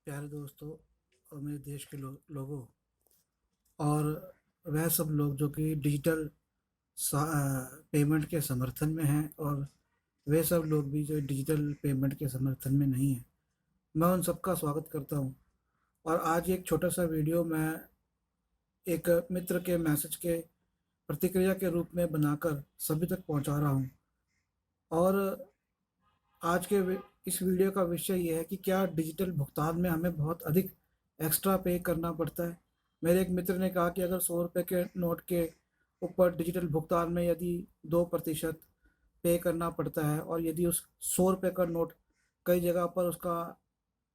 प्यारे दोस्तों और मेरे देश के लोगों और वह सब लोग जो कि डिजिटल पेमेंट के समर्थन में हैं और वे सब लोग भी जो डिजिटल पेमेंट के समर्थन में नहीं हैं। मैं उन सबका स्वागत करता हूं। और आज एक छोटा सा वीडियो मैं एक मित्र के मैसेज के प्रतिक्रिया के रूप में बनाकर सभी तक पहुंचा रहा हूं। और आज के इस वीडियो का विषय ये है कि क्या डिजिटल भुगतान में हमें बहुत अधिक एक्स्ट्रा पे करना पड़ता है। मेरे एक मित्र ने कहा कि अगर 100 रुपये के नोट के ऊपर डिजिटल भुगतान में यदि 2% पे करना पड़ता है और यदि उस 100 रुपये का नोट कई जगह पर उसका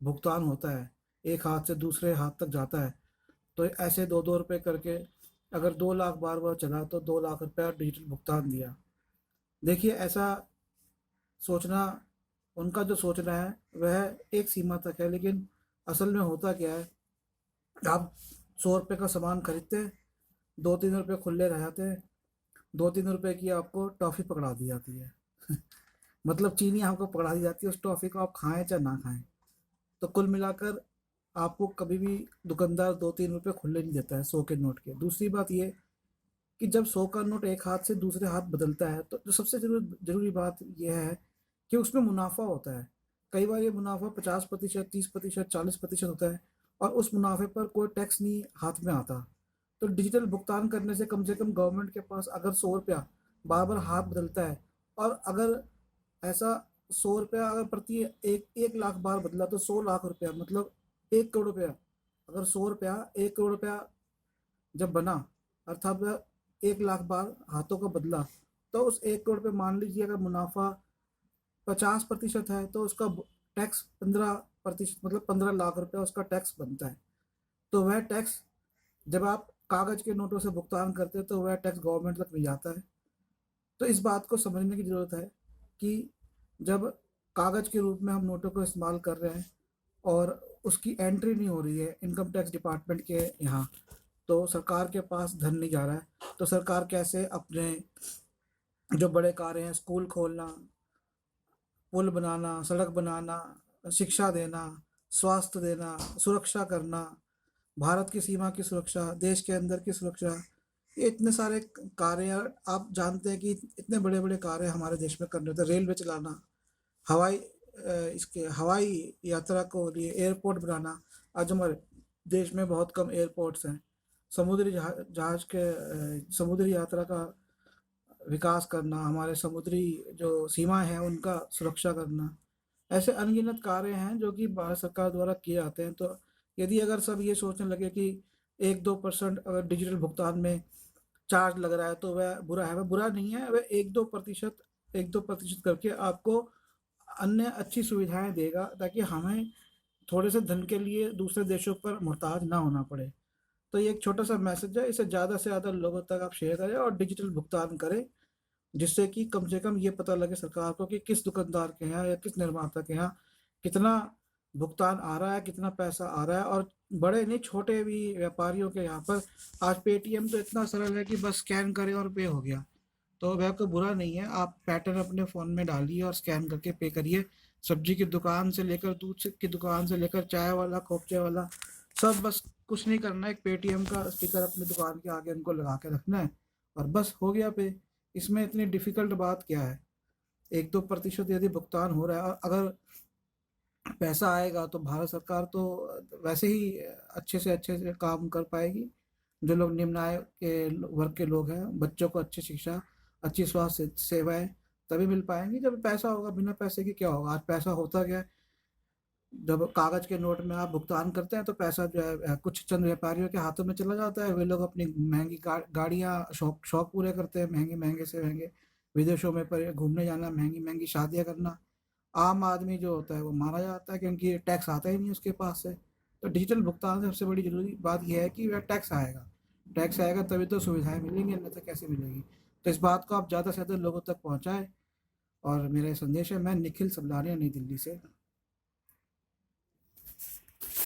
भुगतान होता है, एक हाथ से दूसरे हाथ तक जाता है, तो ऐसे 2-2 रुपये करके अगर 2 लाख बार बार चला तो 2 लाख रुपया डिजिटल भुगतान दिया। देखिए, ऐसा सोचना, उनका जो सोचना है वह एक सीमा तक है, लेकिन असल में होता क्या है, आप 100 रुपये का सामान खरीदते हैं, 2-3 रुपये खुले रह जाते हैं, 2-3 रुपये की आपको टॉफ़ी पकड़ा दी जाती है। मतलब चीनी आपको पकड़ा दी जाती है, उस टॉफ़ी को आप खाएं चाहे ना खाएं। तो कुल मिलाकर आपको कभी भी दुकानदार 2-3 रुपये खुले नहीं देता है 100 के नोट के। दूसरी बात ये कि जब 100 का नोट एक हाथ से दूसरे हाथ बदलता है तो जो सबसे जरूरी बात यह है कि उसमें मुनाफा होता है। कई बार ये मुनाफा 50%, 30%, 40% होता है और उस मुनाफे पर कोई टैक्स नहीं हाथ में आता। तो डिजिटल भुगतान करने से कम गवर्नमेंट के पास अगर 100 रुपया बार बार हाथ बदलता है, और अगर ऐसा 100 रुपया अगर प्रति एक 1 लाख बार बदला तो 100 लाख रुपया, मतलब 1 करोड़ रुपया। अगर 100 रुपया 1 करोड़ रुपया जब बना, अर्थात 1 लाख बार हाथों का बदला, तो उस 1 करोड़ पे मान लीजिए अगर मुनाफा 50% है तो उसका टैक्स 15%, मतलब 15 लाख रुपया उसका टैक्स बनता है। तो वह टैक्स जब आप कागज के नोटों से भुगतान करते हैं तो वह टैक्स गवर्नमेंट तक नहीं जाता है। तो इस बात को समझने की ज़रूरत है कि जब कागज के रूप में हम नोटों को इस्तेमाल कर रहे हैं और उसकी एंट्री नहीं हो रही है इनकम टैक्स डिपार्टमेंट के यहाँ, तो सरकार के पास धन नहीं जा रहा है, तो सरकार कैसे अपने जो बड़े कार्य हैं, स्कूल खोलना, पुल बनाना, सड़क बनाना, शिक्षा देना, स्वास्थ्य देना, सुरक्षा करना, भारत की सीमा की सुरक्षा, देश के अंदर की सुरक्षा, ये इतने सारे कार्य आप जानते हैं कि इतने बड़े बड़े कार्य हमारे देश में करने होते हैं। रेलवे चलाना, इसके हवाई यात्रा को लिए एयरपोर्ट बनाना। आज हमारे देश में बहुत कम एयरपोर्ट्स हैं। समुद्री जहाज के समुद्री यात्रा का विकास करना, हमारे समुद्री जो सीमाएं हैं उनका सुरक्षा करना, ऐसे अनगिनत कार्य हैं जो कि भारत सरकार द्वारा किए जाते हैं। तो यदि अगर सब ये सोचने लगे कि 1-2% अगर डिजिटल भुगतान में चार्ज लग रहा है तो वह बुरा है, वह बुरा नहीं है। वह 1-2% करके आपको अन्य अच्छी सुविधाएं देगा, ताकि हमें थोड़े से धन के लिए दूसरे देशों पर मोहताज ना होना पड़े। तो ये एक छोटा सा मैसेज है, इसे ज़्यादा से ज़्यादा लोगों तक आप शेयर करें और डिजिटल भुगतान करें, जिससे कि कम से कम ये पता लगे सरकार को कि किस दुकानदार के यहाँ या किस निर्माता के यहाँ कितना भुगतान आ रहा है, कितना पैसा आ रहा है। और बड़े नहीं, छोटे भी व्यापारियों के यहाँ पर आज पेटीएम तो इतना सरल है कि बस स्कैन करें और पे हो गया। तो वह कोई बुरा नहीं है, आप पैटर्न अपने फ़ोन में डालिए और स्कैन करके पे करिए। सब्जी की दुकान से लेकर, की दुकान से लेकर, चाय वाला, कॉफ़ी चाय वाला, सब बस कुछ नहीं करना है, एक पेटीएम का स्टिकर अपनी दुकान के आगे उनको लगा के रखना है और बस हो गया पे। इसमें इतनी डिफ़िकल्ट बात क्या है। 1-2% यदि भुगतान हो रहा है और अगर पैसा आएगा तो भारत सरकार तो वैसे ही अच्छे से काम कर पाएगी। जो लोग निम्न आय के वर्ग के लोग हैं, बच्चों को अच्छी शिक्षा, अच्छी स्वास्थ्य सेवाएं तभी मिल पाएंगी जब पैसा होगा। बिना पैसे के क्या होगा। आज पैसा होता क्या है, जब कागज के नोट में आप भुगतान करते हैं तो पैसा जो है कुछ चंद व्यापारियों के हाथों में चला जाता है। वे लोग अपनी महंगी गाड़ियाँ, शौक शौक पूरे करते हैं, महंगे महंगे से महंगे विदेशों में पर घूमने जाना, महंगी महंगी शादियाँ करना। आम आदमी जो होता है वो मारा जाता है क्योंकि टैक्स आता ही नहीं उसके पास से। तो डिजिटल भुगतान से सबसे बड़ी जरूरी बात यह है कि वह टैक्स आएगा। टैक्स आएगा तभी तो सुविधाएं मिलेंगी, अन्यथा कैसे मिलेगी। तो इस बात को आप ज़्यादा से ज़्यादा लोगों तक पहुँचाएं। और मेरा ये संदेश है। मैं निखिल सबलानिया, नई दिल्ली से।